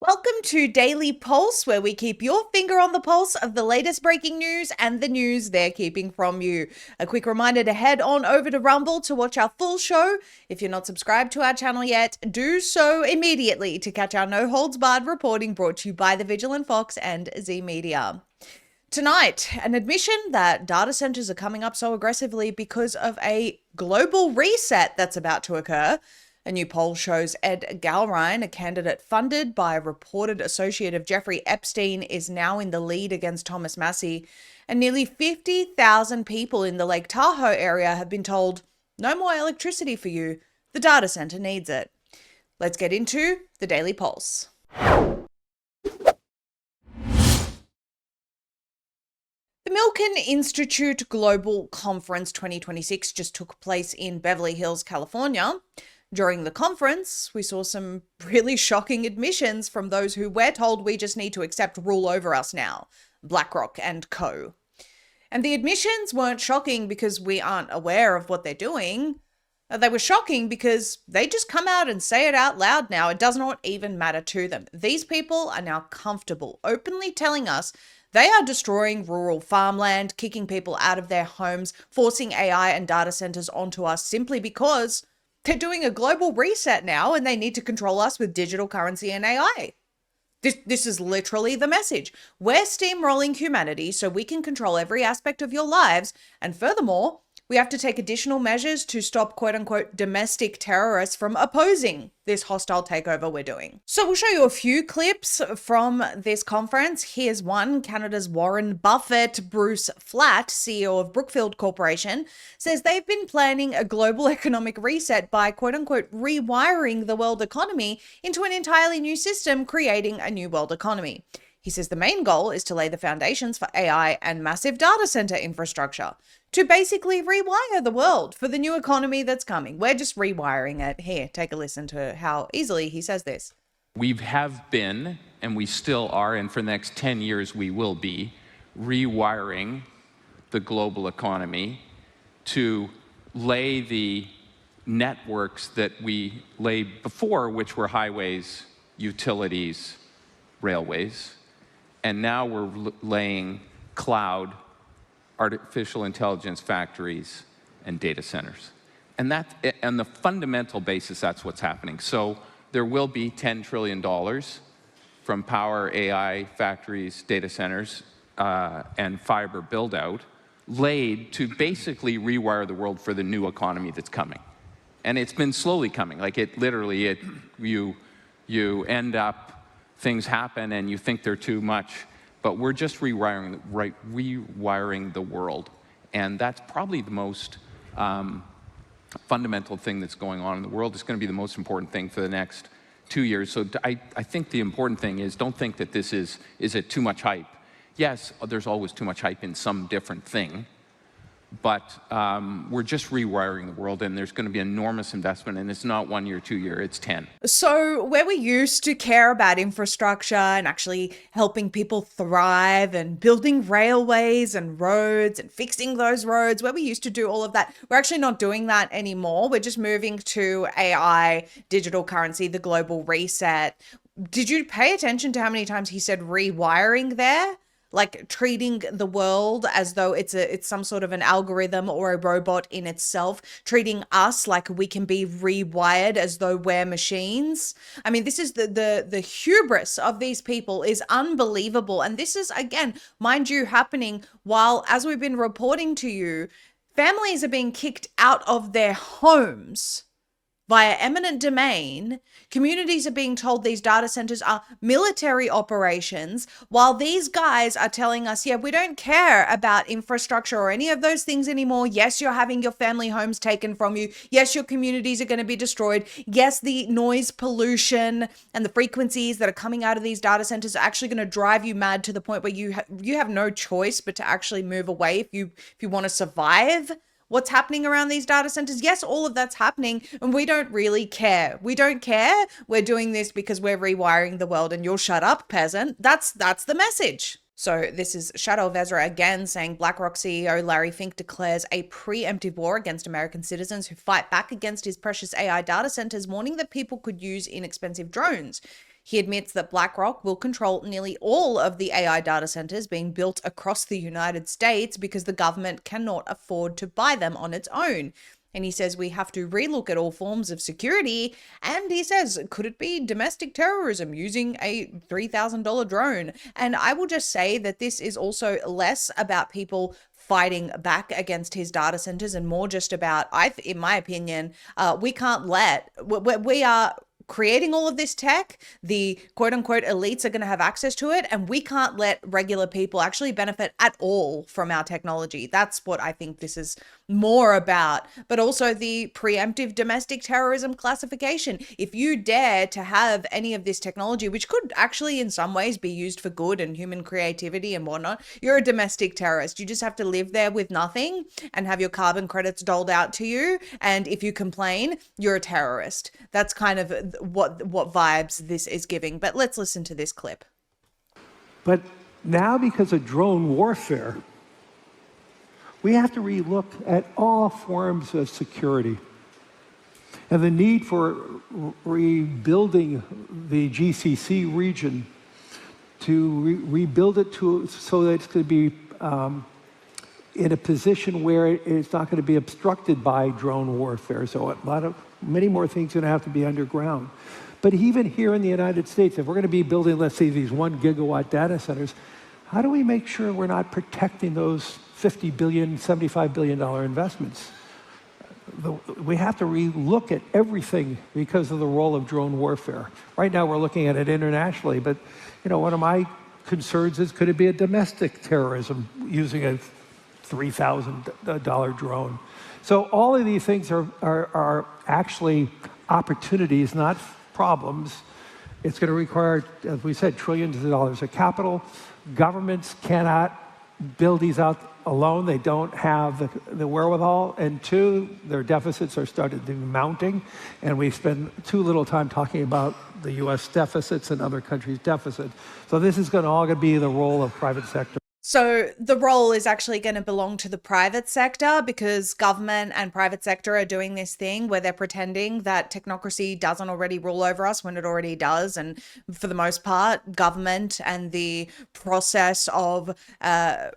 Welcome to Daily Pulse, where we keep your finger on the pulse of the latest breaking news and the news they're keeping from you. A quick reminder to head on over to Rumble to watch our full show. If you're not subscribed to our channel yet, do so immediately to catch our no holds barred reporting brought to you by the Vigilant Fox and Zeee Media. Tonight, an admission that data centers are coming up so aggressively because of a global reset that's about to occur. A new poll shows Ed Galrine, a candidate funded by a reported associate of Jeffrey Epstein, is now in the lead against Thomas Massie. And nearly 50,000 people in the Lake Tahoe area have been told, no more electricity for you. The data center needs it. Let's get into the Daily Pulse. The Milken Institute Global Conference 2026 just took place in Beverly Hills, California. During the conference, we saw some really shocking admissions from those who we're told we just need to accept rule over us now, BlackRock and co. And the admissions weren't shocking because we aren't aware of what they're doing. They were shocking because they just come out and say it out loud now. It does not even matter to them. These people are now comfortable openly telling us they are destroying rural farmland, kicking people out of their homes, forcing AI and data centers onto us simply because they're doing a global reset now and they need to control us with digital currency and AI. This is literally the message. We're steamrolling humanity so we can control every aspect of your lives. And furthermore, we have to take additional measures to stop quote unquote domestic terrorists from opposing this hostile takeover we're doing. So we'll show you a few clips from this conference. Here's one. Canada's Warren Buffett, Bruce Flatt, CEO of Brookfield Corporation, says they've been planning a global economic reset by quote unquote rewiring the world economy into an entirely new system, creating a new world economy. He says the main goal is to lay the foundations for AI and massive data center infrastructure to basically rewire the world for the new economy that's coming. We're just rewiring it. Here, take a listen to how easily he says this. We have been, and we still are, and for the next 10 years we will be, rewiring the global economy to lay the networks that we laid before, which were highways, utilities, railways. And now we're laying cloud, artificial intelligence factories, and data centers. And on the fundamental basis, that's what's happening. So there will be $10 trillion from power, AI, factories, data centers, and fiber build-out laid to basically rewire the world for the new economy that's coming. And it's been slowly coming. Like it literally, you end up, things happen and you think they're too much, but we're just rewiring the world. And that's probably the most fundamental thing that's going on in the world. It's going to be the most important thing for the next 2 years. So I think the important thing is, don't think that this is it too much hype? Yes, there's always too much hype in some different thing, but we're just rewiring the world, and there's going to be enormous investment, and it's not 1 year, 2 year, it's 10. So where we used to care about infrastructure and actually helping people thrive and building railways and roads and fixing those roads, where we used to do all of that, we're actually not doing that anymore. We're just moving to AI, digital currency, the global reset. Did you pay attention to how many times he said rewiring there? Like treating the world as though it's some sort of an algorithm or a robot in itself, treating us like we can be rewired as though we're machines. I mean, this is the hubris of these people is unbelievable. And this is, again, mind you, happening while, as we've been reporting to you, families are being kicked out of their homes via eminent domain. Communities are being told these data centers are military operations, while these guys are telling us, yeah, we don't care about infrastructure or any of those things anymore. Yes, you're having your family homes taken from you. Yes, your communities are going to be destroyed. Yes, the noise pollution and the frequencies that are coming out of these data centers are actually going to drive you mad to the point where you have no choice but to actually move away if you want to survive what's happening around these data centers. Yes, all of that's happening, and we don't really care. We don't care. We're doing this because we're rewiring the world, and you'll shut up, peasant. That's the message. So this is Shadow of Ezra again saying BlackRock CEO Larry Fink declares a preemptive war against American citizens who fight back against his precious AI data centers, warning that people could use inexpensive drones. He admits that BlackRock will control nearly all of the AI data centers being built across the United States because the government cannot afford to buy them on its own. And he says we have to relook at all forms of security. And he says, could it be domestic terrorism using a $3,000 drone? And I will just say that this is also less about people fighting back against his data centers and more just about, in my opinion, we can't let, we are creating all of this tech, the quote unquote elites are going to have access to it, and we can't let regular people actually benefit at all from our technology. That's what I think this is more about. But also the preemptive domestic terrorism classification. If you dare to have any of this technology, which could actually in some ways be used for good and human creativity and whatnot, you're a domestic terrorist. You just have to live there with nothing and have your carbon credits doled out to you. And if you complain, you're a terrorist. That's kind of what vibes this is giving. But let's listen to this clip. But now, because of drone warfare, we have to relook at all forms of security and the need for rebuilding the GCC region, to rebuild it so that it's going to be in a position where it's not going to be obstructed by drone warfare. So many more things are going to have to be underground. But even here in the United States, if we're going to be building, let's say, these 1 gigawatt data centers, how do we make sure we're not protecting those $50 billion, $75 billion investments? We have to relook at everything because of the role of drone warfare. Right now, we're looking at it internationally, but one of my concerns is, could it be a domestic terrorism using a $3,000 drone? So all of these things are actually opportunities, not problems. It's going to require, as we said, trillions of dollars of capital. Governments cannot build these out alone. They don't have the wherewithal. And two, their deficits are started to be mounting. And we spend too little time talking about the U.S. deficits and other countries' deficits. So this is all going to be the role of private sector. So the role is actually going to belong to the private sector because government and private sector are doing this thing where they're pretending that technocracy doesn't already rule over us when it already does. And for the most part, government and the process of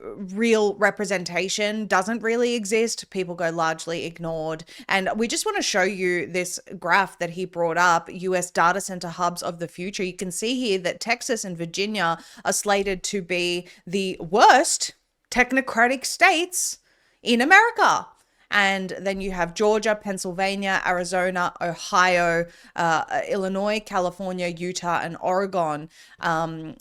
real representation doesn't really exist. People go largely ignored. And we just want to show you this graph that he brought up, US data center hubs of the future. You can see here that Texas and Virginia are slated to be the worst technocratic states in America. And then you have Georgia, Pennsylvania, Arizona, Ohio, Illinois, California, Utah, and Oregon,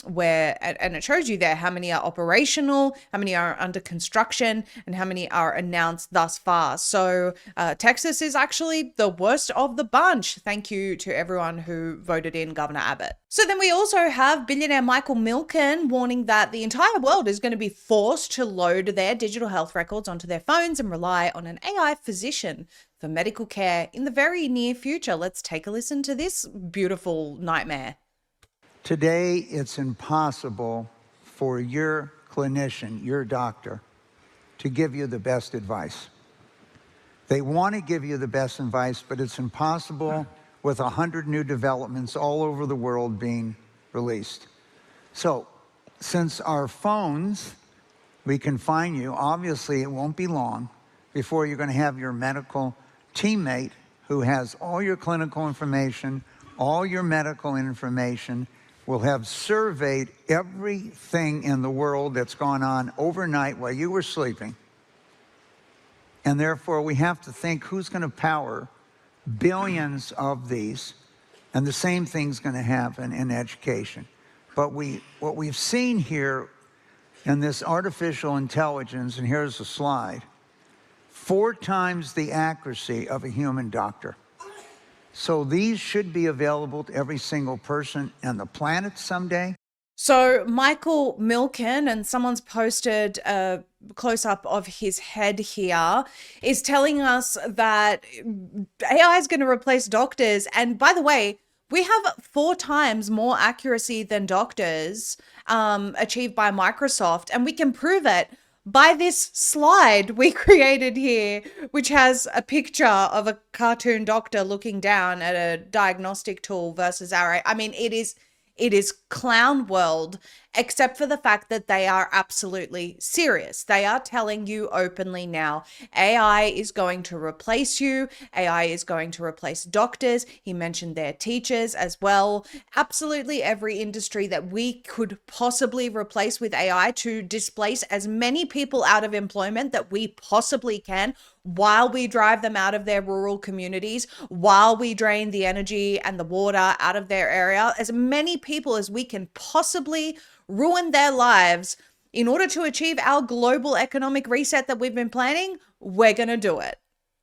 where, and it shows you there how many are operational, how many are under construction, and how many are announced thus far. So Texas is actually the worst of the bunch. Thank you to everyone who voted in Governor Abbott. So then we also have billionaire Michael Milken warning that the entire world is going to be forced to load their digital health records onto their phones and rely on an AI physician for medical care in the very near future. Let's take a listen to this beautiful nightmare. Today, it's impossible for your clinician, your doctor, to give you the best advice. They want to give you the best advice, but it's impossible with 100 new developments all over the world being released. So, since our phones, we can find you, obviously it won't be long before you're going to have your medical teammate who has all your clinical information, all your medical information, will have surveyed everything in the world that's gone on overnight while you were sleeping. And therefore, we have to think who's going to power billions of these, and the same thing's going to happen in education. But what we've seen here in this artificial intelligence, and here's a slide, 4 times the accuracy of a human doctor. So these should be available to every single person on the planet someday. So Michael Milken, and someone's posted a close-up of his head here, is telling us that AI is going to replace doctors. And by the way, we have 4 times more accuracy than doctors achieved by Microsoft, and we can prove it by this slide we created here, which has a picture of a cartoon doctor looking down at a diagnostic tool versus our, I mean, it is It is clown world, except for the fact that they are absolutely serious. They are telling you openly now, AI is going to replace you. AI is going to replace doctors. He mentioned their teachers as well. Absolutely every industry that we could possibly replace with AI to displace as many people out of employment that we possibly can, while we drive them out of their rural communities, while we drain the energy and the water out of their area, as many people as we can possibly ruin their lives in order to achieve our global economic reset that we've been planning, we're going to do it.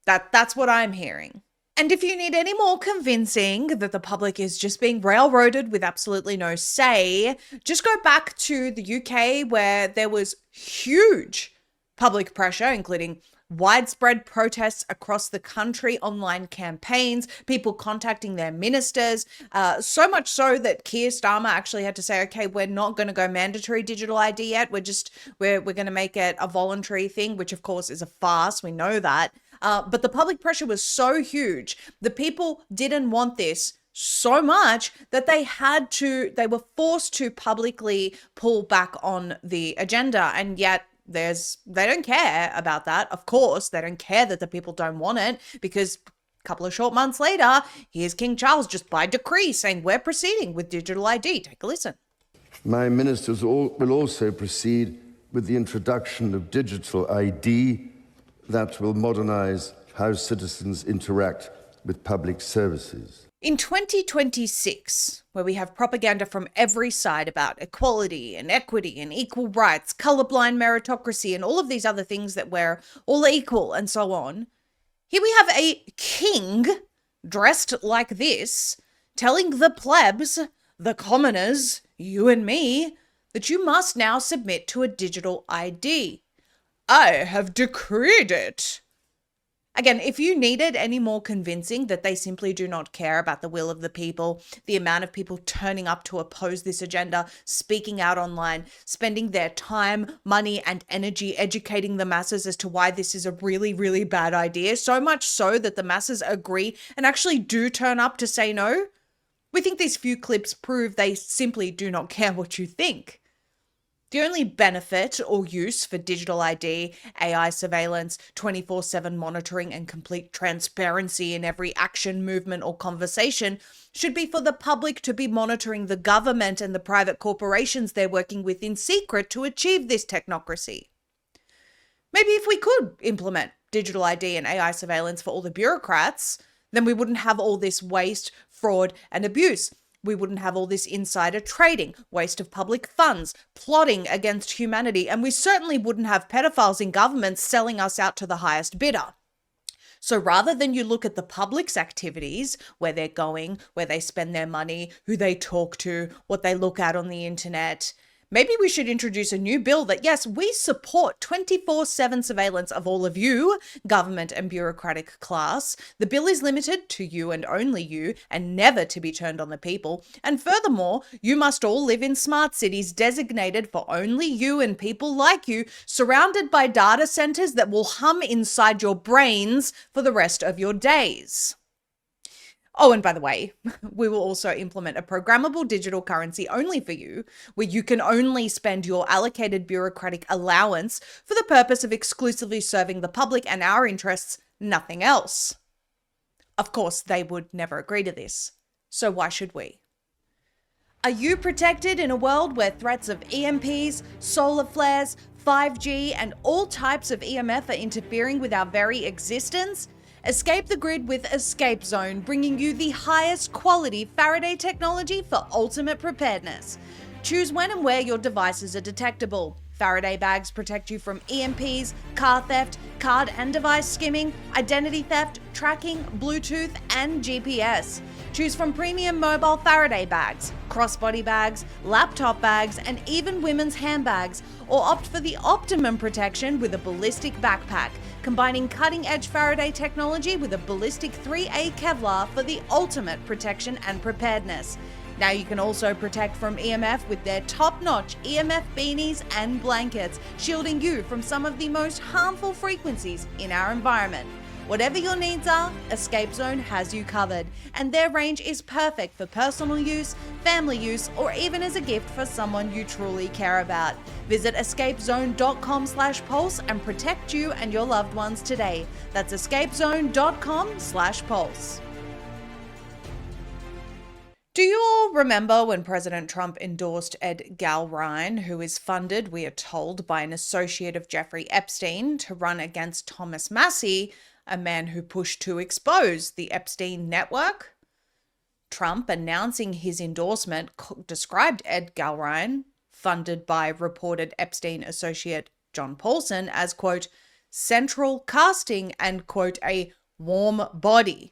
That's what I'm hearing. And if you need any more convincing that the public is just being railroaded with absolutely no say, just go back to the UK, where there was huge public pressure, including widespread protests across the country, online campaigns, people contacting their ministers, so much so that Keir Starmer actually had to say, okay, we're not going to go mandatory digital ID yet. We're going to make it a voluntary thing, which of course is a farce. We know that. But the public pressure was so huge. The people didn't want this so much that they were forced to publicly pull back on the agenda. And yet they don't care about that. Of course, they don't care that the people don't want it, because a couple of short months later, here's King Charles just by decree saying we're proceeding with digital ID. Take a listen. My ministers will also proceed with the introduction of digital ID that will modernize how citizens interact with public services. In 2026, where we have propaganda from every side about equality and equity and equal rights, colorblind meritocracy, and all of these other things that we're all equal and so on, here we have a king dressed like this telling the plebs, the commoners, you and me, that you must now submit to a digital ID. I have decreed it. Again, if you needed any more convincing that they simply do not care about the will of the people, the amount of people turning up to oppose this agenda, speaking out online, spending their time, money, and energy educating the masses as to why this is a really, really bad idea, so much so that the masses agree and actually do turn up to say no, we think these few clips prove they simply do not care what you think. The only benefit or use for digital ID, AI surveillance, 24/7 monitoring, and complete transparency in every action, movement, or conversation should be for the public to be monitoring the government and the private corporations they're working with in secret to achieve this technocracy. Maybe if we could implement digital ID and AI surveillance for all the bureaucrats, then we wouldn't have all this waste, fraud, and abuse. We wouldn't have all this insider trading, waste of public funds, plotting against humanity, and we certainly wouldn't have pedophiles in government selling us out to the highest bidder. So rather than you look at the public's activities, where they're going, where they spend their money, who they talk to, what they look at on the internet, maybe we should introduce a new bill that, yes, we support 24/7 surveillance of all of you, government and bureaucratic class. The bill is limited to you and only you, and never to be turned on the people. And furthermore, you must all live in smart cities designated for only you and people like you, surrounded by data centers that will hum inside your brains for the rest of your days. Oh, and by the way, we will also implement a programmable digital currency only for you, where you can only spend your allocated bureaucratic allowance for the purpose of exclusively serving the public and our interests, nothing else. Of course, they would never agree to this, so why should we? Are you protected in a world where threats of EMPs, solar flares, 5G, and all types of EMF are interfering with our very existence? Escape the grid with Escape Zone, bringing you the highest quality Faraday technology for ultimate preparedness. Choose when and where your devices are detectable. Faraday bags protect you from EMPs, car theft, card and device skimming, identity theft, tracking, Bluetooth, and GPS. Choose from premium mobile Faraday bags, crossbody bags, laptop bags, and even women's handbags, or opt for the optimum protection with a ballistic backpack, combining cutting-edge Faraday technology with a ballistic 3A Kevlar for the ultimate protection and preparedness. Now you can also protect from EMF with their top-notch EMF beanies and blankets, shielding you from some of the most harmful frequencies in our environment. Whatever your needs are, Escape Zone has you covered, and their range is perfect for personal use, family use, or even as a gift for someone you truly care about. Visit escapezone.com/pulse and protect you and your loved ones today. That's escapezone.com/pulse. Do you all remember when President Trump endorsed Ed Galrine, who is funded, we are told, by an associate of Jeffrey Epstein, to run against Thomas Massie, a man who pushed to expose the Epstein network? Trump, announcing his endorsement, described Ed Galrine, funded by reported Epstein associate John Paulson, as, quote, central casting and, quote, a warm body.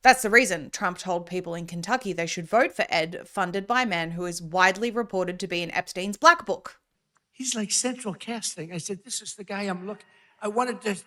That's the reason Trump told people in Kentucky they should vote for Ed, funded by a man who is widely reported to be in Epstein's black book. He's like central casting. I said, this is the guy I'm looking. I want to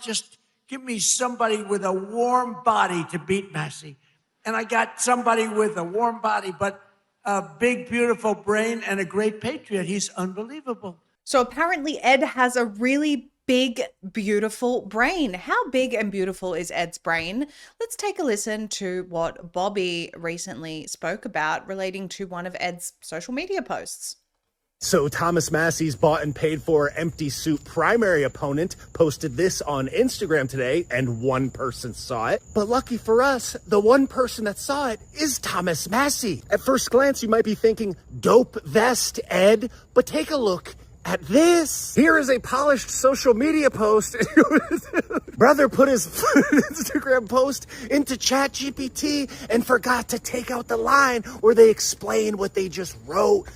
just give me somebody with a warm body to beat Massie. And I got somebody with a warm body, but a big, beautiful brain and a great patriot. He's unbelievable. So apparently Ed has a really big, beautiful brain. How big and beautiful is Ed's brain? Let's take a listen to what Bobby recently spoke about relating to one of Ed's social media posts. So Thomas Massie's bought and paid for empty suit primary opponent posted this on Instagram today, and one person saw it. But lucky for us, the one person that saw it is Thomas Massie. At first glance, you might be thinking, dope vest, Ed, but take a look at this. Here is a polished social media post. Brother put his Instagram post into ChatGPT and forgot to take out the line where they explain what they just wrote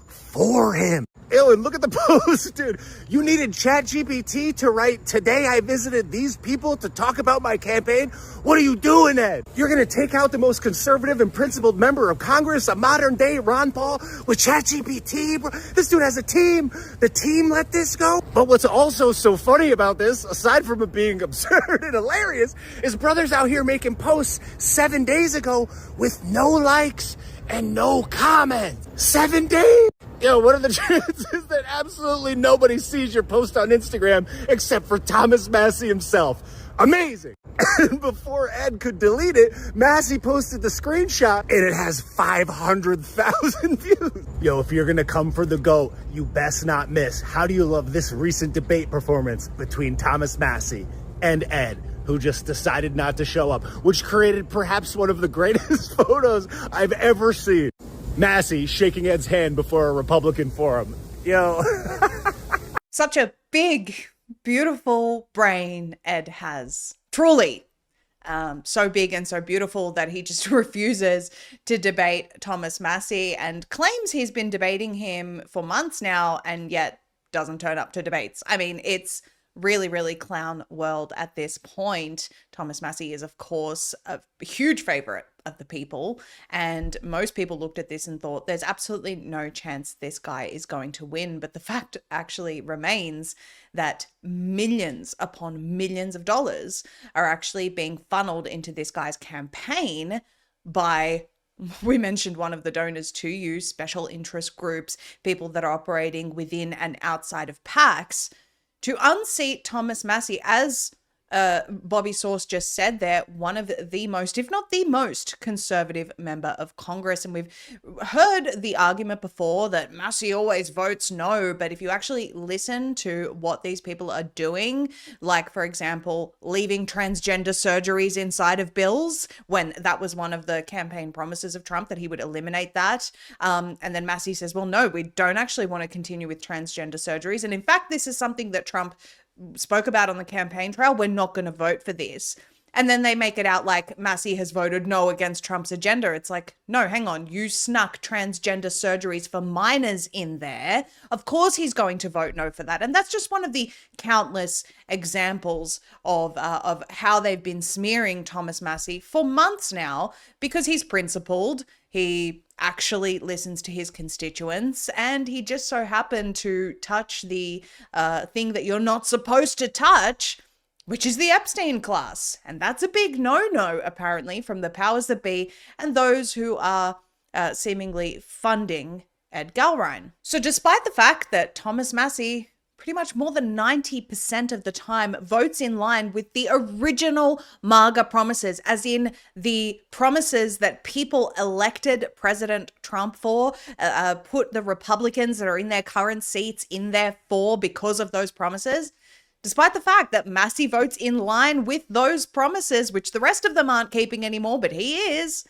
for him. Ew, and look at the post, dude. You needed ChatGPT to write, today I visited these people to talk about my campaign? What are you doing, Ed? You're gonna take out the most conservative and principled member of Congress, a modern day Ron Paul, with ChatGPT? Bro, this dude has a team. The team let this go? But what's also so funny about this, aside from it being absurd and hilarious, is Brother's out here making posts 7 days ago with no likes and no comments. 7 days? Yo, what are the chances that absolutely nobody sees your post on Instagram except for Thomas Massie himself? Amazing. And before Ed could delete it, Massie posted the screenshot and it has 500,000 views. Yo, if you're gonna come for the GOAT, you best not miss. How do you love this recent debate performance between Thomas Massie and Ed, who just decided not to show up, which created perhaps one of the greatest photos I've ever seen. Massie shaking Ed's hand before a Republican forum. Yo. Such a big, beautiful brain Ed has. Truly. So big and so beautiful that he just refuses to debate Thomas Massie and claims he's been debating him for months now and yet doesn't turn up to debates. I mean, it's really, really clown world at this point. Thomas Massie is, of course, a huge favorite of the people. And most people looked at this and thought there's absolutely no chance this guy is going to win. But the fact actually remains that millions upon millions of dollars are actually being funneled into this guy's campaign by, we mentioned one of the donors to you, special interest groups, people that are operating within and outside of PACs, to unseat Thomas Massie, as Bobby Source just said there, one of the most, if not the most, conservative member of Congress. And we've heard the argument before that Massie always votes no, but if you actually listen to what these people are doing, like, for example, leaving transgender surgeries inside of bills, when that was one of the campaign promises of Trump, that he would eliminate that. And then Massie says, well, no, we don't actually want to continue with transgender surgeries. And in fact, this is something that Trump spoke about on the campaign trail. We're not going to vote for this. And then they make it out like Massie has voted no against Trump's agenda. It's like, no, hang on. You snuck transgender surgeries for minors in there. Of course he's going to vote no for that. And that's just one of the countless examples of how they've been smearing Thomas Massie for months now, because he's principled. He actually listens to his constituents, and he just so happened to touch the thing that you're not supposed to touch, which is the Epstein class. And that's a big no-no, apparently, from the powers that be and those who are seemingly funding Ed Galrine. So despite the fact that Thomas Massie pretty much more than 90% of the time votes in line with the original MAGA promises, as in the promises that people elected President Trump for, put the Republicans that are in their current seats in there for because of those promises. Despite the fact that Massie votes in line with those promises, which the rest of them aren't keeping anymore, but he is.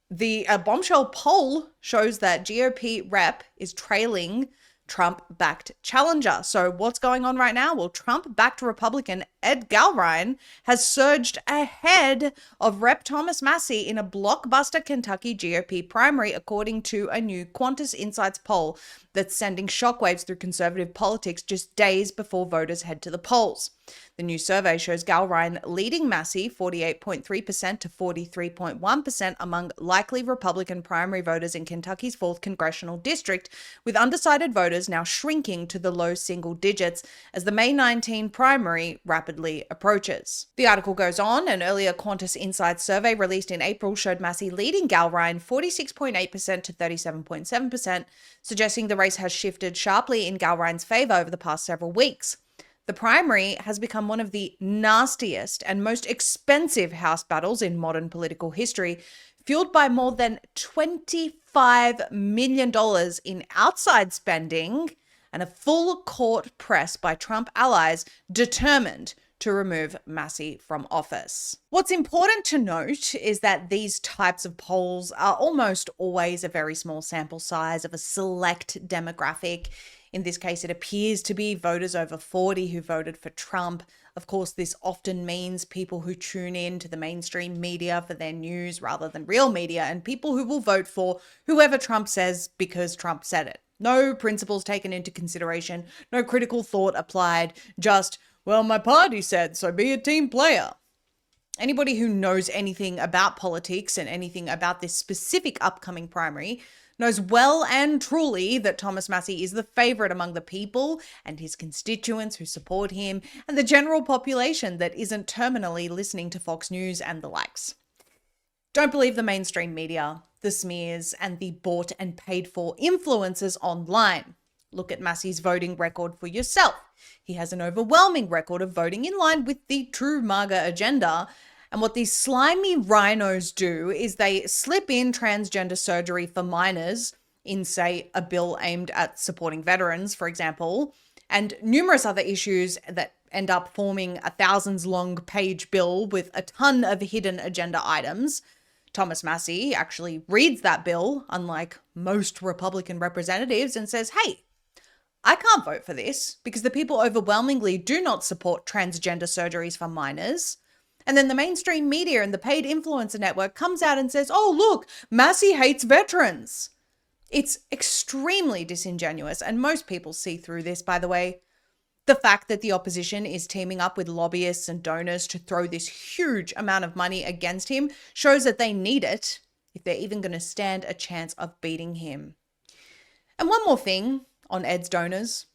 The bombshell poll shows that GOP rep is trailing Trump-backed challenger. So what's going on right now? Well, Trump-backed Republican Ed Galbraith has surged ahead of Rep. Thomas Massie in a blockbuster Kentucky GOP primary, according to a new Qantas Insights poll that's sending shockwaves through conservative politics just days before voters head to the polls. The new survey shows Galbraith leading Massie 48.3% to 43.1% among likely Republican primary voters in Kentucky's 4th congressional district, with undecided voters now shrinking to the low single digits as the May 19 primary rapidly approaches. The article goes on. An earlier Qantas Insights survey released in April showed Massie leading Galbraith 46.8% to 37.7%, suggesting the race has shifted sharply in Galbraith's favor over the past several weeks. The primary has become one of the nastiest and most expensive House battles in modern political history, fueled by more than $25 million in outside spending and a full court press by Trump allies determined to remove Massie from office. What's important to note is that these types of polls are almost always a very small sample size of a select demographic. In this case, it appears to be voters over 40 who voted for Trump. Of course, this often means people who tune in to the mainstream media for their news rather than real media, and people who will vote for whoever Trump says because Trump said it. No principles taken into consideration, no critical thought applied, just, well, my party said, so be a team player. Anybody who knows anything about politics and anything about this specific upcoming primary knows well and truly that Thomas Massie is the favorite among the people and his constituents who support him and the general population that isn't terminally listening to Fox News and the likes. Don't believe the mainstream media, the smears, and the bought and paid for influencers online. Look at Massie's voting record for yourself. He has an overwhelming record of voting in line with the true MAGA agenda. And what these slimy rhinos do is they slip in transgender surgery for minors in, say, a bill aimed at supporting veterans, for example, and numerous other issues that end up forming a thousands-long page bill with a ton of hidden agenda items. Thomas Massie actually reads that bill, unlike most Republican representatives, and says, hey, I can't vote for this because the people overwhelmingly do not support transgender surgeries for minors. And then the mainstream media and the paid influencer network comes out and says, oh, look, Massie hates veterans. It's extremely disingenuous, and most people see through this, by the way. The fact that the opposition is teaming up with lobbyists and donors to throw this huge amount of money against him shows that they need it if they're even going to stand a chance of beating him. And one more thing on Ed's donors.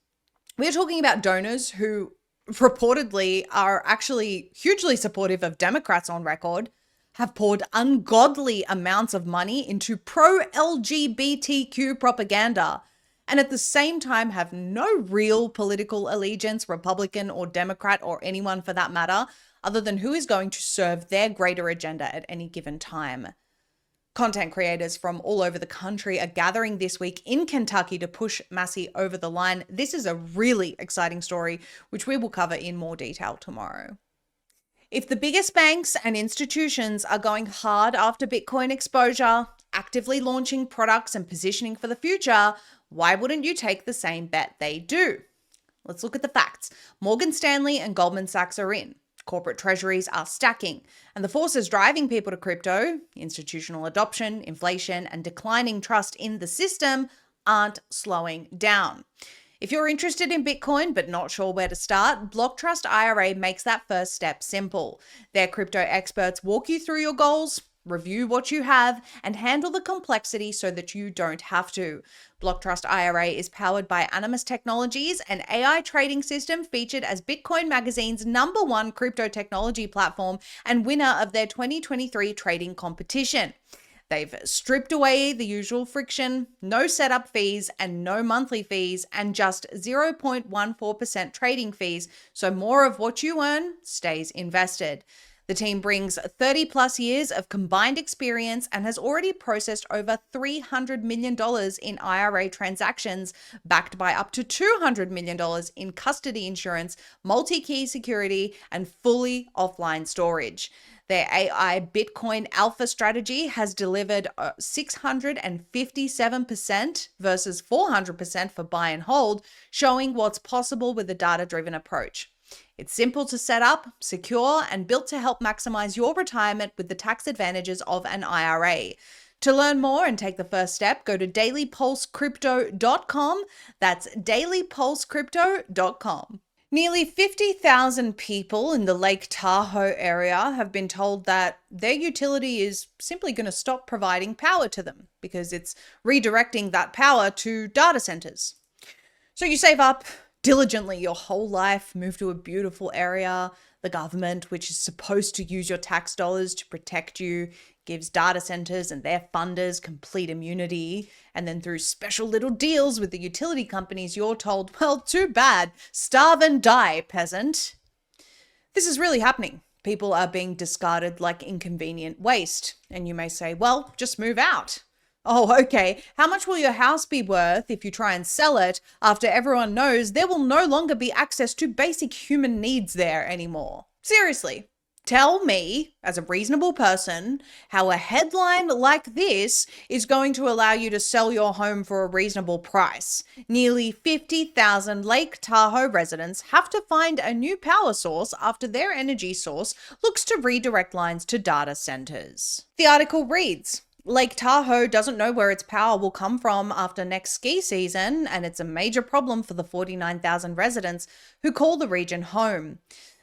We're talking about donors who reportedly are actually hugely supportive of Democrats on record, have poured ungodly amounts of money into pro-LGBTQ propaganda, and at the same time have no real political allegiance, Republican or Democrat or anyone for that matter, other than who is going to serve their greater agenda at any given time. Content creators from all over the country are gathering this week in Kentucky to push Massie over the line. This is a really exciting story, which we will cover in more detail tomorrow. If the biggest banks and institutions are going hard after Bitcoin exposure, actively launching products and positioning for the future, why wouldn't you take the same bet they do? Let's look at the facts. Morgan Stanley and Goldman Sachs are in. Corporate treasuries are stacking, and the forces driving people to crypto, institutional adoption, inflation, and declining trust in the system aren't slowing down. If you're interested in Bitcoin but not sure where to start, Block Trust IRA makes that first step simple. Their crypto experts walk you through your goals, review what you have, and handle the complexity so that you don't have to. Block Trust IRA is powered by Animus Technologies, an AI trading system featured as Bitcoin Magazine's #1 crypto technology platform and winner of their 2023 trading competition. They've stripped away the usual friction, no setup fees and no monthly fees, and just 0.14% trading fees, so more of what you earn stays invested. The team brings 30 plus years of combined experience and has already processed over $300 million in IRA transactions, backed by up to $200 million in custody insurance, multi-key security, and fully offline storage. Their AI Bitcoin alpha strategy has delivered 657% versus 400% for buy and hold, showing what's possible with a data-driven approach. It's simple to set up, secure, and built to help maximize your retirement with the tax advantages of an IRA. To learn more and take the first step, go to dailypulsecrypto.com. That's dailypulsecrypto.com. Nearly 50,000 people in the Lake Tahoe area have been told that their utility is simply going to stop providing power to them because it's redirecting that power to data centers. So you save up diligently your whole life, move to a beautiful area. The government, which is supposed to use your tax dollars to protect you, gives data centers and their funders complete immunity. And then through special little deals with the utility companies, you're told, well, too bad, starve and die, peasant. This is really happening. People are being discarded like inconvenient waste. And you may say, well, just move out. Oh, okay. How much will your house be worth if you try and sell it after everyone knows there will no longer be access to basic human needs there anymore? Seriously, tell me, as a reasonable person, how a headline like this is going to allow you to sell your home for a reasonable price. Nearly 50,000 Lake Tahoe residents have to find a new power source after their energy source looks to redirect lines to data centers. The article reads, Lake Tahoe doesn't know where its power will come from after next ski season, and it's a major problem for the 49,000 residents who call the region home.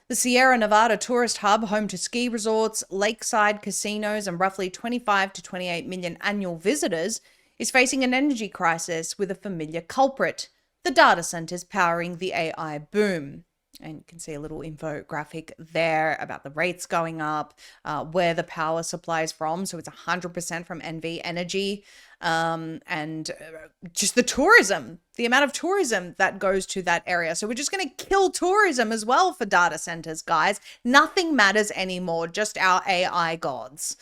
The Sierra Nevada tourist hub, home to ski resorts, lakeside casinos, and roughly 25 to 28 million annual visitors, is facing an energy crisis with a familiar culprit, the data centers powering the AI boom. And you can see a little infographic there about the rates going up, where the power supply is from. So it's 100% from NV Energy, and just the tourism, the amount of tourism that goes to that area. So we're just going to kill tourism as well for data centers, guys. Nothing matters anymore, just our AI gods.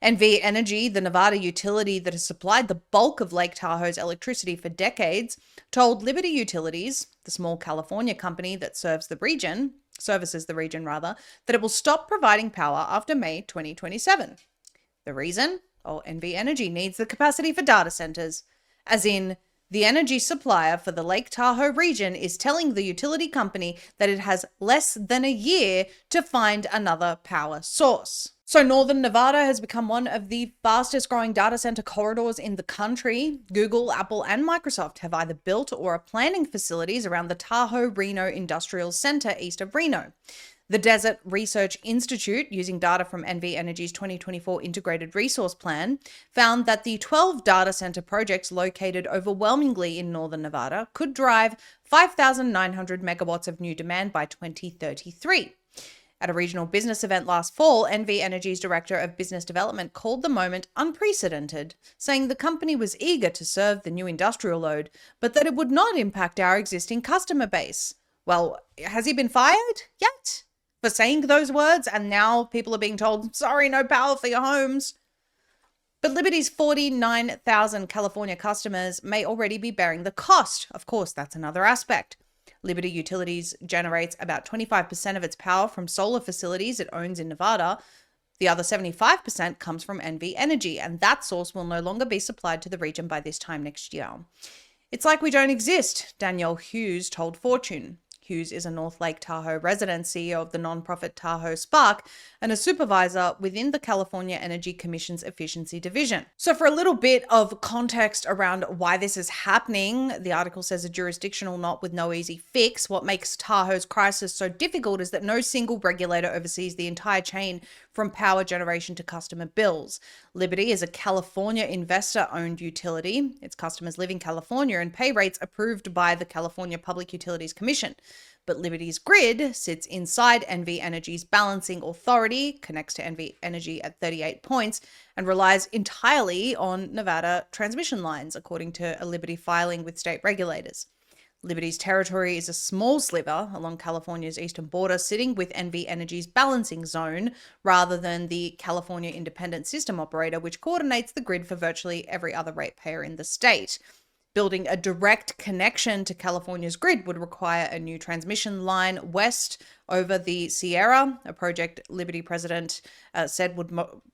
NV Energy, the Nevada utility that has supplied the bulk of Lake Tahoe's electricity for decades, told Liberty Utilities, the small California company that services the region, that it will stop providing power after May 2027. The reason? Oh, NV Energy needs the capacity for data centers, as in the energy supplier for the Lake Tahoe region is telling the utility company that it has less than a year to find another power source. So Northern Nevada has become one of the fastest growing data center corridors in the country. Google, Apple, and Microsoft have either built or are planning facilities around the Tahoe Reno Industrial Center east of Reno. The Desert Research Institute, using data from NV Energy's 2024 Integrated Resource Plan, found that the 12 data center projects located overwhelmingly in Northern Nevada could drive 5,900 megawatts of new demand by 2033. At a regional business event last fall, NV Energy's Director of Business Development called the moment unprecedented, saying the company was eager to serve the new industrial load, but that it would not impact our existing customer base. Well, has he been fired yet for saying those words? And now people are being told, sorry, no power for your homes. But Liberty's 49,000 California customers may already be bearing the cost. Of course, that's another aspect. Liberty Utilities generates about 25% of its power from solar facilities it owns in Nevada. The other 75% comes from NV Energy, and that source will no longer be supplied to the region by this time next year. It's like we don't exist, Danielle Hughes told Fortune. Hughes is a North Lake Tahoe resident, CEO of the nonprofit Tahoe Spark, and a supervisor within the California Energy Commission's Efficiency Division. So for a little bit of context around why this is happening, the article says a jurisdictional knot with no easy fix. What makes Tahoe's crisis so difficult is that no single regulator oversees the entire chain from power generation to customer bills. Liberty is a California investor-owned utility. Its customers live in California and pay rates approved by the California Public Utilities Commission. But Liberty's grid sits inside NV Energy's balancing authority, connects to NV Energy at 38 points, and relies entirely on Nevada transmission lines, according to a Liberty filing with state regulators. Liberty's territory is a small sliver along California's eastern border, sitting with NV Energy's balancing zone rather than the California Independent System Operator, which coordinates the grid for virtually every other ratepayer in the state. Building a direct connection to California's grid would require a new transmission line west over the Sierra, a project Liberty president said would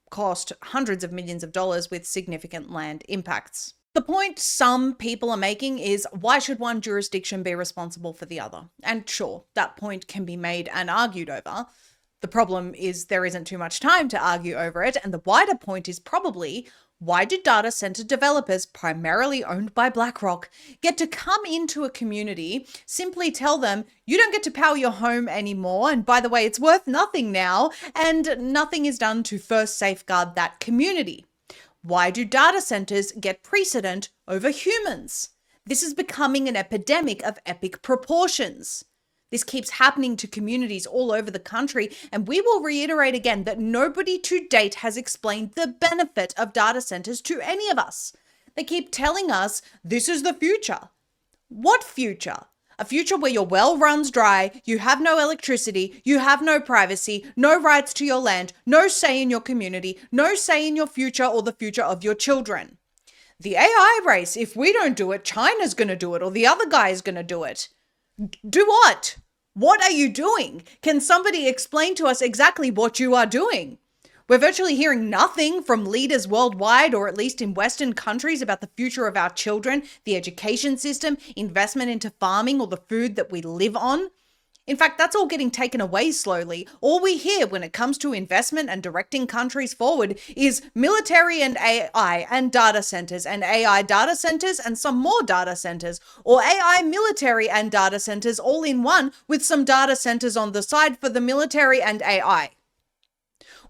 cost hundreds of millions of dollars with significant land impacts. The point some people are making is, why should one jurisdiction be responsible for the other? And sure, that point can be made and argued over. The problem is there isn't too much time to argue over it, and the wider point is probably, why do data center developers, primarily owned by BlackRock, get to come into a community, simply tell them, you don't get to power your home anymore, and by the way, it's worth nothing now, and nothing is done to first safeguard that community? Why do data centers get precedent over humans? This is becoming an epidemic of epic proportions. This keeps happening to communities all over the country, and we will reiterate again that nobody to date has explained the benefit of data centers to any of us. They keep telling us this is the future. What future? A future where your well runs dry, you have no electricity, you have no privacy, no rights to your land, no say in your community, no say in your future or the future of your children. The AI race, if we don't do it, China's going to do it, or the other guy is going to do it. Do what? What are you doing? Can somebody explain to us exactly what you are doing? We're virtually hearing nothing from leaders worldwide, or at least in Western countries, about the future of our children, the education system, investment into farming, or the food that we live on. In fact, that's all getting taken away slowly. All we hear when it comes to investment and directing countries forward is military and AI and data centers, and AI data centers and some more data centers, or AI military and data centers all in one with some data centers on the side for the military and AI.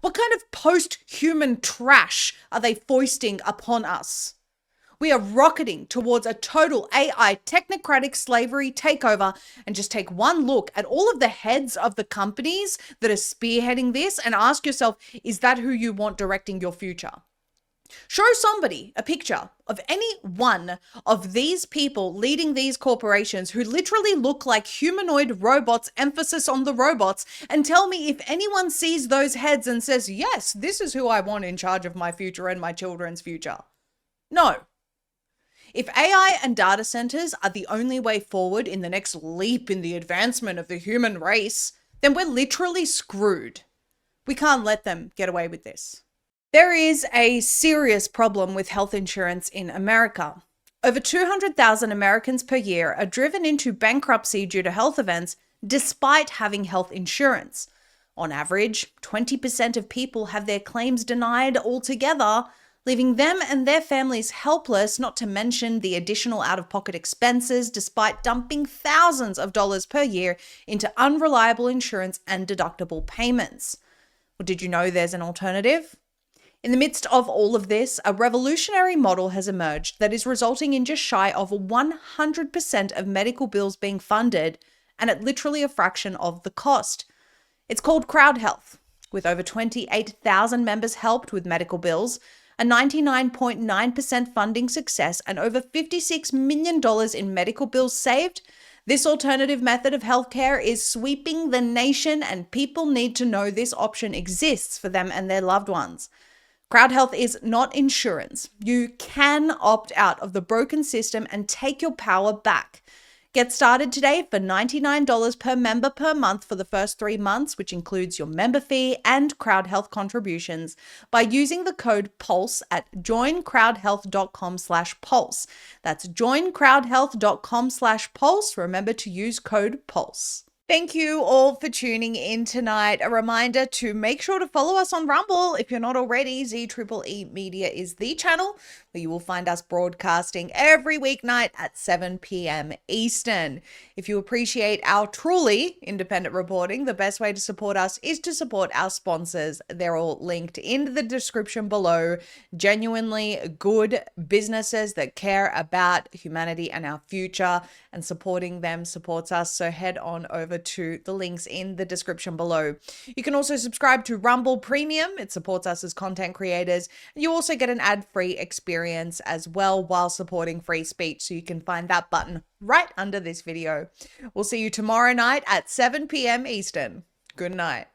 What kind of post-human trash are they foisting upon us? We are rocketing towards a total AI technocratic slavery takeover, and just take one look at all of the heads of the companies that are spearheading this and ask yourself, is that who you want directing your future? Show somebody a picture of any one of these people leading these corporations who literally look like humanoid robots, emphasis on the robots, and tell me if anyone sees those heads and says, yes, this is who I want in charge of my future and my children's future. No. If AI and data centers are the only way forward in the next leap in the advancement of the human race, then we're literally screwed. We can't let them get away with this. There is a serious problem with health insurance in America. Over 200,000 Americans per year are driven into bankruptcy due to health events despite having health insurance. On average, 20% of people have their claims denied altogether, leaving them and their families helpless, not to mention the additional out-of-pocket expenses, despite dumping thousands of dollars per year into unreliable insurance and deductible payments. Well, did you know there's an alternative? In the midst of all of this, a revolutionary model has emerged that is resulting in just shy of 100% of medical bills being funded, and at literally a fraction of the cost. It's called Crowd Health, with over 28,000 members helped with medical bills, a 99.9% funding success, and over $56 million in medical bills saved. This alternative method of healthcare is sweeping the nation, and people need to know this option exists for them and their loved ones. Crowd Health is not insurance. You can opt out of the broken system and take your power back. Get started today for $99 per member per month for the first 3 months, which includes your member fee and Crowd Health contributions, by using the code PULSE at joincrowdhealth.com/pulse. That's joincrowdhealth.com/pulse. Remember to use code PULSE. Thank you all for tuning in tonight. A reminder to make sure to follow us on Rumble if you're not already. Zeee Media is the channel where you will find us broadcasting every weeknight at 7 p.m. Eastern. If you appreciate our truly independent reporting, the best way to support us is to support our sponsors. They're all linked in the description below. Genuinely good businesses that care about humanity and our future, and supporting them supports us. So head on over to the links in the description below. You can also subscribe to Rumble Premium. It supports us as content creators. You also get an ad-free experience as well while supporting free speech. So you can find that button right under this video. We'll see you tomorrow night at 7 p.m. Eastern. Good night.